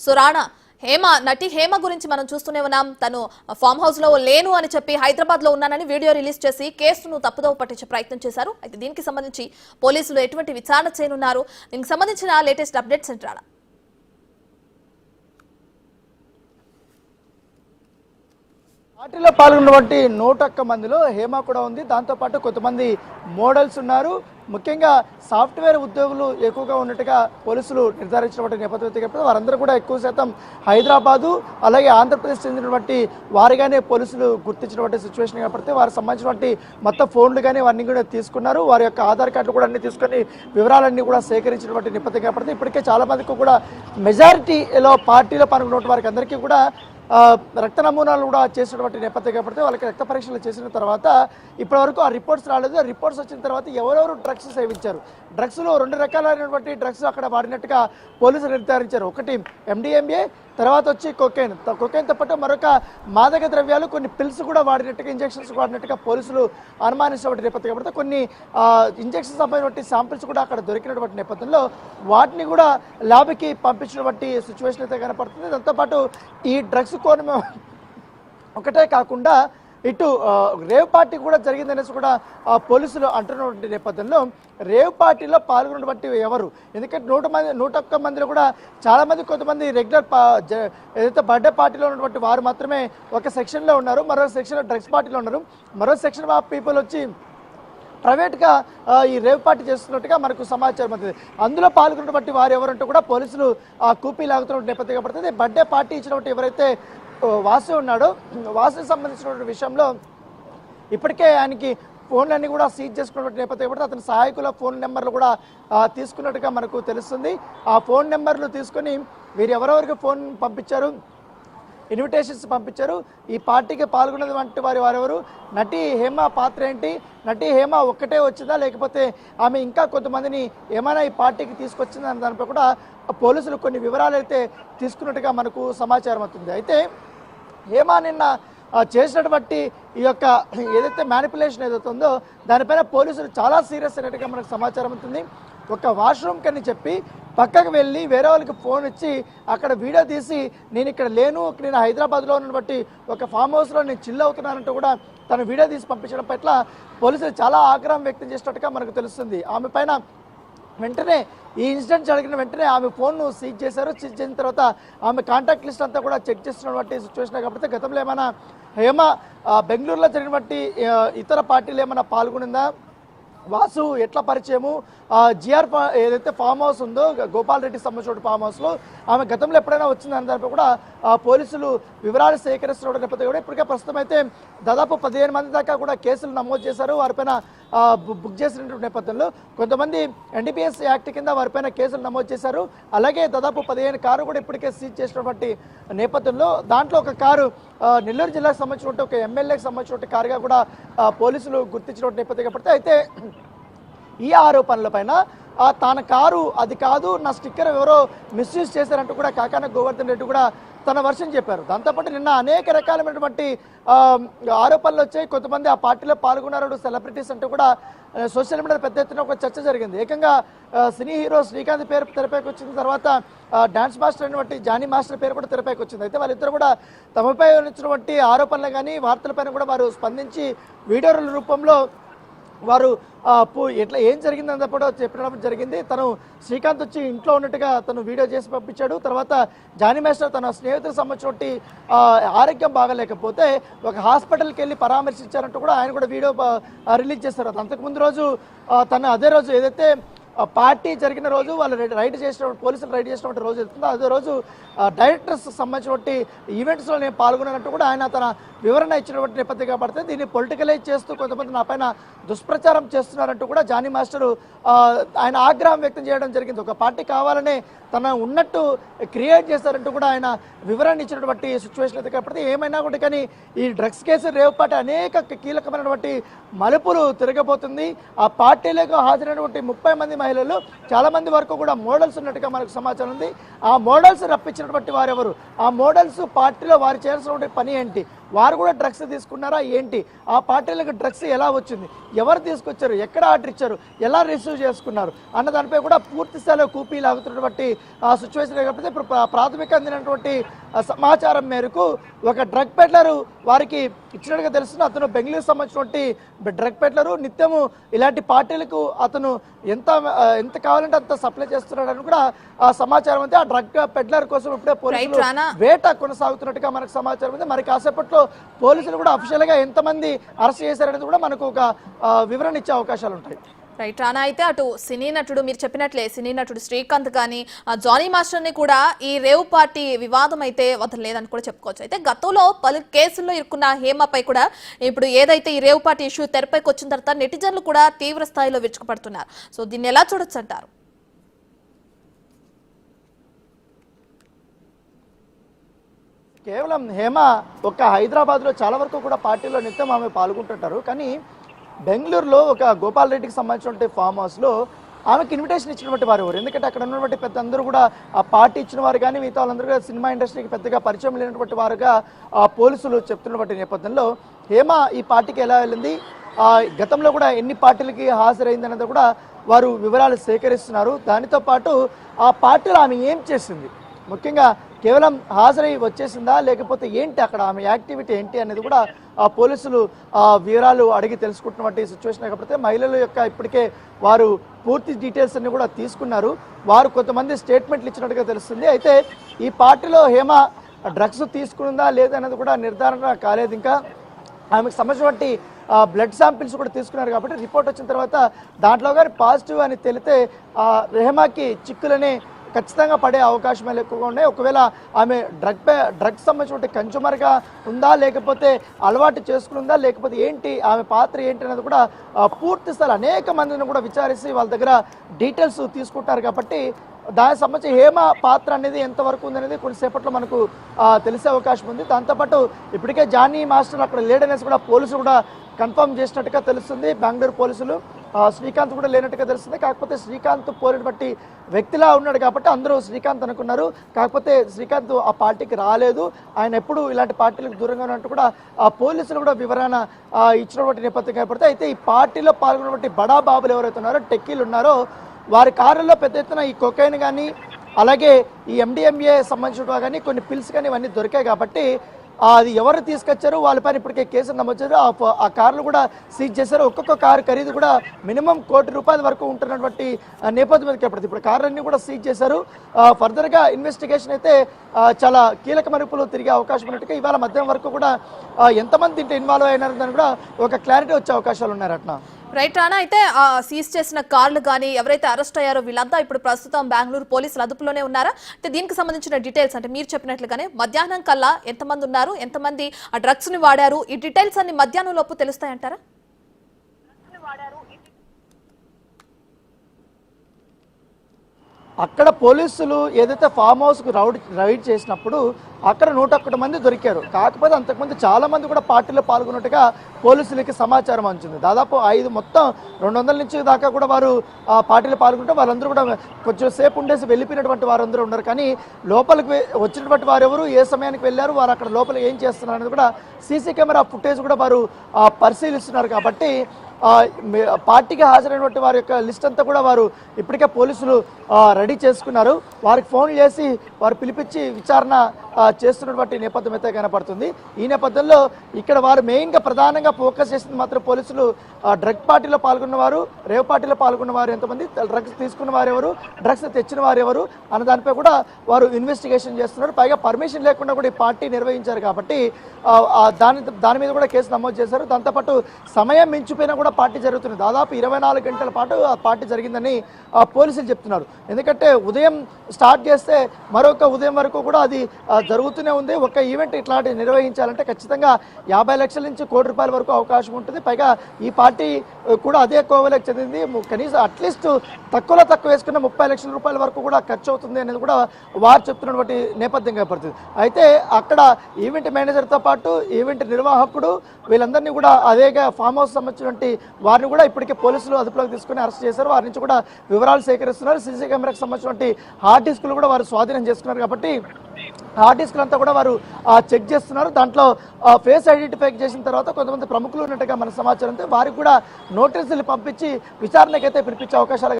సురాణ నటి హేమ గురించి మనం చూస్తూనే ఉన్నాం. తను ఫామ్ హౌస్ లో లేను అని చెప్పి హైదరాబాద్ లో ఉన్నానని వీడియో రిలీజ్ చేసి కేసును తప్పుదోవ పట్టించే ప్రయత్నం చేశారు. అయితే దీనికి సంబంధించి పోలీసులు ఎటువంటి విచారణ చేయనున్నారు, దీనికి సంబంధించిన లేటెస్ట్ అప్డేట్స్ ఏంటారా? పార్టీలో పాల్గొన్నటువంటి 101 మందిలో హేమ కూడా ఉంది. దాంతోపాటు కొంతమంది మోడల్స్ ఉన్నారు. ముఖ్యంగా సాఫ్ట్వేర్ ఉద్యోగులు ఎక్కువగా ఉన్నట్టుగా పోలీసులు నిర్ధారించినటువంటి నేపథ్యం వారందరూ కూడా ఎక్కువ శాతం హైదరాబాదు అలాగే ఆంధ్రప్రదేశ్ చెందినటువంటి వారిగానే పోలీసులు గుర్తించినటువంటి సిచ్యువేషన్ కాబట్టి వారికి సంబంధించినటువంటి మొత్తం ఫోన్లు కానీ అవన్నీ కూడా తీసుకున్నారు. వారి యొక్క ఆధార్ కార్డులు కూడా అన్ని తీసుకొని వివరాలన్నీ కూడా సేకరించినటువంటి నేపథ్యం కాబట్టి ఇప్పటికే చాలా మందికి కూడా మెజారిటీలో పార్టీలో పాల్గొన్న వారికి అందరికీ కూడా రక్త నమూనాలు కూడా చేసినటువంటి నేపథ్యం కాబట్టి వాళ్ళకి రక్త పరీక్షలు చేసిన తర్వాత ఇప్పటివరకు ఆ రిపోర్ట్స్ రాలేదు. ఆ రిపోర్ట్స్ వచ్చిన తర్వాత ఎవరెవరు డ్రగ్స్ సేవించారు, డ్రగ్స్లో 2 రకాలైనటువంటి డ్రగ్స్ అక్కడ వాడినట్టుగా పోలీసులు నిర్ధారించారు. ఒకటి MDMA, తర్వాత వచ్చి కొకైన్తో పాటు మరొక మాదక ద్రవ్యాలు, కొన్ని పిల్స్ కూడా వాడినట్టుగా, ఇంజెక్షన్స్ వాడినట్టుగా పోలీసులు అనుమానించినటువంటి నేపథ్యం కాబట్టి కొన్ని ఇంజెక్షన్స్ సంబంధించిన శాంపిల్స్ కూడా అక్కడ దొరికినటువంటి నేపథ్యంలో వాటిని కూడా ల్యాబ్కి పంపించినటువంటి సిచ్యువేషన్ అయితే కనపడుతుంది. దాంతోపాటు ఈ డ్రగ్స్ కోణం ఒకటే కాకుండా ఇటు రేవ్ పార్టీ కూడా జరిగిందనేసి కూడా పోలీసులు అంటున్నటువంటి నేపథ్యంలో రేవ్ పార్టీలో పాల్గొన్నటువంటి ఎవరు, ఎందుకంటే 101 మందిలో కూడా చాలామంది కొంతమంది రెగ్యులర్ ఏదైతే బర్త్డే పార్టీలో ఉన్నటువంటి వారు మాత్రమే ఒక సెక్షన్లో ఉన్నారు, మరో సెక్షన్లో డ్రగ్స్ పార్టీలో ఉన్నారు, మరో సెక్షన్ ఆఫ్ పీపుల్ వచ్చి ప్రైవేట్గా ఈ రేవ్ పార్టీ చేస్తున్నట్టుగా మనకు సమాచారం అవుతుంది. అందులో పాల్గొన్నటువంటి వారు ఎవరంటూ కూడా పోలీసులు కూపీ లాగుతున్న నేపథ్యం పడుతుంది. బర్త్డే పార్టీ ఇచ్చినటువంటి ఎవరైతే వాసు ఉన్నాడో, వాసుకి సంబంధించినటువంటి విషయంలో ఇప్పటికే ఆయనకి ఫోన్లన్నీ కూడా సీజ్ చేసుకున్నటువంటి నేపథ్యం పడితే అతని సహాయకుల ఫోన్ నెంబర్లు కూడా తీసుకున్నట్టుగా మనకు తెలుస్తుంది. ఆ ఫోన్ నెంబర్లు తీసుకొని వీరు ఎవరెవరికి ఫోన్ పంపించారు, ఇన్విటేషన్స్ పంపించారు, ఈ పార్టీకి పాల్గొన్నది వంటి వారెవరు, నటి హేమ పాత్ర ఏంటి, నటి హేమ ఒక్కటే వచ్చిందా లేకపోతే ఆమె ఇంకా కొంతమందిని ఏమైనా ఈ పార్టీకి తీసుకొచ్చిందా అనే దానిపై కూడా పోలీసులు కొన్ని వివరాలు అయితే తీసుకున్నట్టుగా మనకు సమాచారం అవుతుంది. అయితే హేమ నిన్న చేసినటువంటి ఈ యొక్క ఏదైతే మ్యానిపులేషన్ ఏదైతే ఉందో దానిపైన పోలీసులు చాలా సీరియస్ అయినట్టుగా మనకు సమాచారం అవుతుంది. ఒక వాష్రూమ్ కని చెప్పి పక్కకు వెళ్ళి వేరే వాళ్ళకి ఫోన్ ఇచ్చి అక్కడ వీడియో తీసి నేను ఇక్కడ లేను, నేను హైదరాబాద్లో ఉన్నటువంటి ఒక ఫామ్ హౌస్లో నేను చిల్ అవుతున్నానంటూ కూడా తను వీడియో తీసి పంపించడం పట్ల పోలీసులు చాలా ఆగ్రహం వ్యక్తం చేసినట్టుగా మనకు తెలుస్తుంది. ఆమె పైన వెంటనే ఈ ఇన్సిడెంట్ జరిగిన వెంటనే ఆమె ఫోన్ను సీజ్ చేశారు. సీజ్ చేసిన తర్వాత ఆమె కాంటాక్ట్ లిస్ట్ అంతా కూడా చెక్ చేస్తున్నటువంటి సిచ్యువేషన్ కాబట్టి గతంలో ఏమైనా హేమ బెంగళూరులో జరిగినటువంటి ఇతర పార్టీలు ఏమైనా పాల్గొనిందా, వాసు ఎట్లా పరిచయము, జిఆర్ ఏదైతే ఫామ్ హౌస్ ఉందో గోపాల్ రెడ్డి సంబంధించిన ఫామ్ హౌస్లో ఆమె గతంలో ఎప్పుడైనా వచ్చిందని దానిపై కూడా పోలీసులు వివరాలు సేకరిస్తున్న నేపథ్యం కూడా ఇప్పటికే ప్రస్తుతం అయితే దాదాపు 15 మంది దాకా కూడా కేసులు నమోదు చేశారు. వారిపైన బుక్ చేసినటువంటి నేపథ్యంలో కొంతమంది NDPS యాక్ట్ కింద వారిపైన కేసులు నమోదు చేశారు. అలాగే దాదాపు 15 కారు కూడా ఇప్పటికే సీజ్ చేసినటువంటి నేపథ్యంలో దాంట్లో ఒక కారు నెల్లూరు జిల్లాకు సంబంధించినటువంటి ఒక ఎమ్మెల్యేకి సంబంధించినటువంటి కారుగా కూడా పోలీసులు గుర్తించినటువంటి నేపథ్యం కాబట్టి అయితే ఈ ఆరోపణలపైన తన కారు అది కాదు, నా స్టిక్కర్ ఎవరో మిస్యూజ్ చేశారంటూ కూడా కాకాన గోవర్ధన్ రెడ్డి కూడా తన వర్షన్ చెప్పారు. దాంతోపాటు నిన్న అనేక రకాలైనటువంటి ఆరోపణలు వచ్చాయి. కొంతమంది ఆ పార్టీలో పాల్గొన్నారు సెలబ్రిటీస్ అంటూ కూడా సోషల్ మీడియాలో పెద్ద ఎత్తున ఒక చర్చ జరిగింది. ఏకంగా సినీ హీరో శ్రీకాంత్ పేరు తెరపైకి వచ్చిన తర్వాత డాన్స్ మాస్టర్ అయినటువంటి జానీ మాస్టర్ పేరు కూడా తెరపైకి వచ్చింది. అయితే వాళ్ళిద్దరు కూడా తమపై వచ్చినటువంటి ఆరోపణలు కానీ వార్తలపైన కూడా వారు స్పందించి వీడియోల రూపంలో వారు ఎట్లా ఏం జరిగిందని కూడా చెప్పడం జరిగింది. తను శ్రీకాంత్ వచ్చి ఇంట్లో ఉన్నట్టుగా తను వీడియో చేసి పంపించాడు. తర్వాత జానీ మాస్టర్ తన స్నేహితులకు సంబంధించినటువంటి ఆరోగ్యం బాగాలేకపోతే ఒక హాస్పిటల్కి వెళ్ళి పరామర్శించారంటూ కూడా ఆయన కూడా వీడియో రిలీజ్ చేస్తారు. అంతకుముందు రోజు తను అదే రోజు ఏదైతే పార్టీ జరిగిన రోజు వాళ్ళు రైడ్ చేసిన పోలీసులు రైడ్ చేసినటువంటి రోజు వెళ్తుందో అదే రోజు డైరెక్టర్స్ సంబంధించినటువంటి ఈవెంట్స్లో నేను పాల్గొన్నట్టు కూడా ఆయన తన వివరణ ఇచ్చినటువంటి నేపథ్యం కాబట్టి దీన్ని పొలిటికలైజ్ చేస్తూ కొంతమంది నా పైన దుష్ప్రచారం చేస్తున్నారంటూ కూడా జానీ మాస్టరు ఆయన ఆగ్రహం వ్యక్తం చేయడం జరిగింది. ఒక పార్టీ కావాలనే తన ఉన్నట్టు క్రియేట్ చేస్తారంటూ కూడా ఆయన వివరణ ఇచ్చినటువంటి సిచ్యువేషన్ అయితే కాబట్టి ఏమైనా కూడా కానీ ఈ డ్రగ్స్ కేసు రేవ్ పార్టీ అనేక కీలకమైనటువంటి మలుపులు తిరగబోతుంది. ఆ పార్టీలకు హాజరైనటువంటి 30 మంది మహిళలు చాలా మంది వరకు కూడా మోడల్స్ ఉన్నట్టుగా మనకు సమాచారం ఉంది. ఆ మోడల్స్ రప్పించినటువంటి వారెవరు, ఆ మోడల్స్ పార్టీలో వారు చేయాల్సినటువంటి పని ఏంటి, వారు కూడా డ్రగ్స్ తీసుకున్నారా ఏంటి, ఆ పార్టీలకు డ్రగ్స్ ఎలా వచ్చింది, ఎవరు తీసుకొచ్చారు, ఎక్కడ ఆర్డర్ ఇచ్చారు, ఎలా రిసీవ్ చేసుకున్నారు అన్న దానిపై కూడా పూర్తి స్థాయిలో కూపీ లాగుతున్నటువంటి సిచ్యువేషన్. కాబట్టి ఇప్పుడు ప్రాథమిక అందినటువంటి సమాచారం మేరకు ఒక డ్రగ్ పెడ్లరు వారికి ఇచ్చినట్టుగా తెలుస్తుంది. అతను బెంగళూరు సంబంధించినటువంటి డ్రగ్ పెడ్లరు, నిత్యము ఇలాంటి పార్టీలకు అతను ఎంత కావాలంటే అంత సప్లై చేస్తున్నాడని కూడా ఆ సమాచారం ఉంది. ఆ డ్రగ్ పెడ్లర్ కోసం ఇప్పుడే పోలీసులు వేట కొనసాగుతున్నట్టుగా మనకు సమాచారం ఉంది. మరి కాసేపట్లో పోలీసులు కూడా అఫీషియల్ గా ఎంతమంది అరెస్ట్ చేశారనేది కూడా మనకు ఒక వివరణ ఇచ్చే అవకాశాలు ఉంటాయి. రైట్ రానా, అయితే అటు సినీ నటుడు మీరు చెప్పినట్లే సినీ నటుడు శ్రీకాంత్ కానీ జానీ మాస్టర్ని కూడా ఈ రేవ్ పార్టీ వివాదం అయితే వదలలేదని కూడా చెప్పుకోవచ్చు. అయితే గతంలో పలు కేసుల్లో ఇరుక్కున్న హేమపై కూడా ఇప్పుడు ఏదైతే ఈ రేవ్ పార్టీ ఇష్యూ తెరపైకి వచ్చిన తర్వాత నెటిజన్లు కూడా తీవ్ర స్థాయిలో విరుచుకుపడుతున్నారు. సో దీన్ని ఎలా చూడొచ్చు అంటారు? కేవలం హేమ ఒక హైదరాబాద్లో చాలా వరకు కూడా పార్టీలో నిత్యం ఆమె పాల్గొంటుంటారు. కానీ బెంగళూరులో ఒక గోపాల్ రెడ్డికి సంబంధించినటువంటి ఫామ్ హౌస్లో ఆమెకి ఇన్విటేషన్ ఇచ్చినటువంటి వారు ఎవరు? ఎందుకంటే అక్కడ ఉన్నటువంటి పెద్ద అందరూ కూడా ఆ పార్టీ ఇచ్చిన వారు కానీ మిగతా వాళ్ళందరూ కూడా సినిమా ఇండస్ట్రీకి పెద్దగా పరిచయం లేనటువంటి వారుగా పోలీసులు చెప్తున్నటువంటి నేపథ్యంలో హేమ ఈ పార్టీకి ఎలా వెళ్ళింది, గతంలో కూడా ఎన్ని పార్టీలకి హాజరైంది అనేది కూడా వారు వివరాలు సేకరిస్తున్నారు. దానితో పాటు ఆ పార్టీలో ఆమె ఏం చేసింది, ముఖ్యంగా కేవలం హాజరై వచ్చేసిందా లేకపోతే ఏంటి అక్కడ ఆమె యాక్టివిటీ ఏంటి అనేది కూడా ఆ పోలీసులు వివరాలు అడిగి తెలుసుకుంటున్నటువంటి సిచ్యువేషన్. కాకపోతే మహిళల యొక్క ఇప్పటికే వారు పూర్తి డీటెయిల్స్ అన్ని కూడా తీసుకున్నారు. వారు కొంతమంది స్టేట్మెంట్లు ఇచ్చినట్టుగా తెలుస్తుంది. అయితే ఈ పార్టీలో హేమ డ్రగ్స్ తీసుకుందా లేదనేది కూడా నిర్ధారణ కాలేదు. ఇంకా ఆమెకు సంబంధించినటువంటి బ్లడ్ శాంపిల్స్ కూడా తీసుకున్నారు. కాబట్టి రిపోర్ట్ వచ్చిన తర్వాత దాంట్లో కానీ పాజిటివ్ అని తెలితే హేమకి చిక్కులనే ఖచ్చితంగా పడే అవకాశాలు ఎక్కువగా ఉన్నాయి. ఒకవేళ ఆమె డ్రగ్స్ సంబంధించిన కన్జ్యూమర్గా ఉందా లేకపోతే అలవాటు చేసుకుందా లేకపోతే ఏంటి ఆమె పాత్ర ఏంటి అనేది కూడా పూర్తి స్థాయి అనేక మందిని కూడా విచారిస్తే వాళ్ళ దగ్గర డీటెయిల్స్ తీసుకుంటారు. కాబట్టి దానికి సంబంధించి హేమ పాత్ర అనేది ఎంతవరకు ఉందనేది కొద్దిసేపట్లో మనకు తెలిసే అవకాశం ఉంది. దాంతోపాటు ఇప్పటికే జానీ మాస్టర్ అక్కడ లేడనేసి కూడా పోలీసులు కూడా కన్ఫర్మ్ చేసినట్టుగా తెలుస్తుంది. బెంగళూరు పోలీసులు శ్రీకాంత్ కూడా లేనట్టుగా తెలుస్తుంది. కాకపోతే శ్రీకాంత్ పోలిన బట్టి వ్యక్తిలా ఉన్నాడు కాబట్టి అందరూ శ్రీకాంత్ అనుకున్నారు. కాకపోతే శ్రీకాంత్ ఆ పార్టీకి రాలేదు, ఆయన ఎప్పుడు ఇలాంటి పార్టీలకు దూరంగా ఉన్నట్టు కూడా ఆ పోలీసులు కూడా వివరణ ఇచ్చినటువంటి నేపథ్యం ఏర్పడితే. అయితే ఈ పార్టీలో పాల్గొన్నటువంటి బడా బాబులు ఎవరైతే ఉన్నారో టెక్కీలు ఉన్నారో వారి కారుల్లో పెద్ద ఎత్తున ఈ కొకైన్ కానీ అలాగే ఈ MDMA సంబంధించిన కానీ కొన్ని పిల్స్ కానీ ఇవన్నీ దొరికాయి. కాబట్టి అది ఎవరు తీసుకొచ్చారు వాళ్ళపైన ఇప్పటికే కేసులు నమోదు చేశారు. ఆ కార్లు కూడా సీజ్ చేశారు. ఒక్కొక్క కారు ఖరీదు కూడా మినిమం ₹1,00,00,000 వరకు ఉంటున్నటువంటి నేపథ్యం మీద ఏర్పడుతుంది. ఇప్పుడు కార్లన్నీ కూడా సీజ్ చేశారు. ఫర్దర్గా ఇన్వెస్టిగేషన్ అయితే చాలా కీలక మలుపులు తిరిగే అవకాశం ఉన్నట్టుగా ఇవాళ మధ్యాహ్నం వరకు కూడా ఎంతమంది దీంట్లో ఇన్వాల్వ్ అయినారని కూడా ఒక క్లారిటీ వచ్చే అవకాశాలు ఉన్నారట. రైట్ రానా, అయితే సీజ్ చేసిన కార్లు కానీ ఎవరైతే అరెస్ట్ అయ్యారో వీళ్ళంతా ఇప్పుడు ప్రస్తుతం బెంగళూరు పోలీసులు అదుపులోనే ఉన్నారా? అయితే దీనికి సంబంధించిన డీటెయిల్స్ అంటే మీరు చెప్పినట్లుగానే మధ్యాహ్నం కల్లా ఎంతమంది ఉన్నారు, ఎంతమంది ఆ డ్రగ్స్ ని వాడారు, ఈ డీటెయిల్స్ అన్ని మధ్యాహ్నం లోపు తెలుస్తాయంటారా? అక్కడ పోలీసులు ఏదైతే ఫామ్ హౌస్కు రైడ్ చేసినప్పుడు అక్కడ 101 మంది దొరికారు. కాకపోతే అంతకుముందు చాలా మంది కూడా పార్టీలో పాల్గొన్నట్టుగా పోలీసులకి సమాచారం అందింది. దాదాపు 5 మొత్తం 200 నుంచి దాకా కూడా వారు పార్టీలో పాల్గొంటే వాళ్ళందరూ కూడా కొంచెం సేపు ఉండేసి వెళ్ళిపోయినటువంటి వారందరూ ఉన్నారు. కానీ లోపలికి వచ్చినటువంటి వారు ఎవరు, ఏ సమయానికి వెళ్ళారు, వారు అక్కడ లోపల ఏం చేస్తున్నారు అనేది కూడా సీసీ కెమెరా ఫుటేజ్ కూడా వారు పరిశీలిస్తున్నారు. కాబట్టి పార్టీకి హాజరైనటువంటి వారి యొక్క లిస్ట్ అంతా కూడా వారు ఇప్పటికే పోలీసులు రెడీ చేసుకున్నారు. వారికి ఫోన్ చేసి వారు పిలిపించి విచారణ చేస్తున్నటువంటి నేపథ్యం అయితే కనపడుతుంది. ఈ నేపథ్యంలో ఇక్కడ వారు మెయిన్గా ప్రధానంగా ఫోకస్ చేసింది మాత్రం పోలీసులు డ్రగ్ పార్టీలో పాల్గొన్నవారు, రేవ్ పార్టీలో పాల్గొన్నవారు ఎంతమంది, డ్రగ్స్ తీసుకున్న వారు ఎవరు, డ్రగ్స్ తెచ్చిన వారు ఎవరు అన్న దానిపై కూడా వారు ఇన్వెస్టిగేషన్ చేస్తున్నారు. పైగా పర్మిషన్ లేకుండా కూడా ఈ పార్టీ నిర్వహించారు కాబట్టి దాని మీద కూడా కేసు నమోదు చేశారు. దాంతోపాటు సమయం మించిపోయినా కూడా పార్టీ జరుగుతుంది. దాదాపు 24 గంటల పాటు ఆ పార్టీ జరిగిందని పోలీసులు చెప్తున్నారు. ఎందుకంటే ఉదయం స్టార్ట్ చేస్తే మరొక ఉదయం వరకు కూడా అది జరుగుతూనే ఉంది. ఒక ఈవెంట్ ఇట్లాంటివి నిర్వహించాలంటే ఖచ్చితంగా 50 లక్షల నుంచి ₹1,00,00,000 వరకు అవకాశం ఉంటుంది. పైగా ఈ పార్టీ కూడా అదే కోవలకు చెందింది. కనీసం అట్లీస్ట్ తక్కువ వేసుకున్న ₹30 లక్షల వరకు కూడా ఖర్చు అవుతుంది అనేది కూడా వారు చెప్తున్నటువంటి నేపథ్యం ఏర్పడుతుంది. అయితే అక్కడ ఈవెంట్ మేనేజర్తో పాటు ఈవెంట్ నిర్వాహకుడు వీళ్ళందరినీ కూడా అదేగా ఫామ్ హౌస్ సంబంధించినటువంటి వారిని కూడా ఇప్పటికే పోలీసులు అదుపులోకి తీసుకుని అరెస్ట్ చేశారు. వారి నుంచి కూడా వివరాలు సేకరిస్తున్నారు. సీసీ కెమెరాకి సంబంధించినటువంటి హార్డ్ డిస్కులు కూడా వారు స్వాధీనం చేసుకున్నారు. కాబట్టి హార్డ్ డిస్క్లంతా కూడా వారు చెక్ చేస్తున్నారు. దాంట్లో ఫేస్ ఐడెంటిఫై చేసిన తర్వాత కొంతమంది ప్రముఖులు ఉన్నట్టుగా మన సమాచారంతో వారికి కూడా నోటీసులు పంపించి విచారణకైతే పిలిపించే అవకాశాలు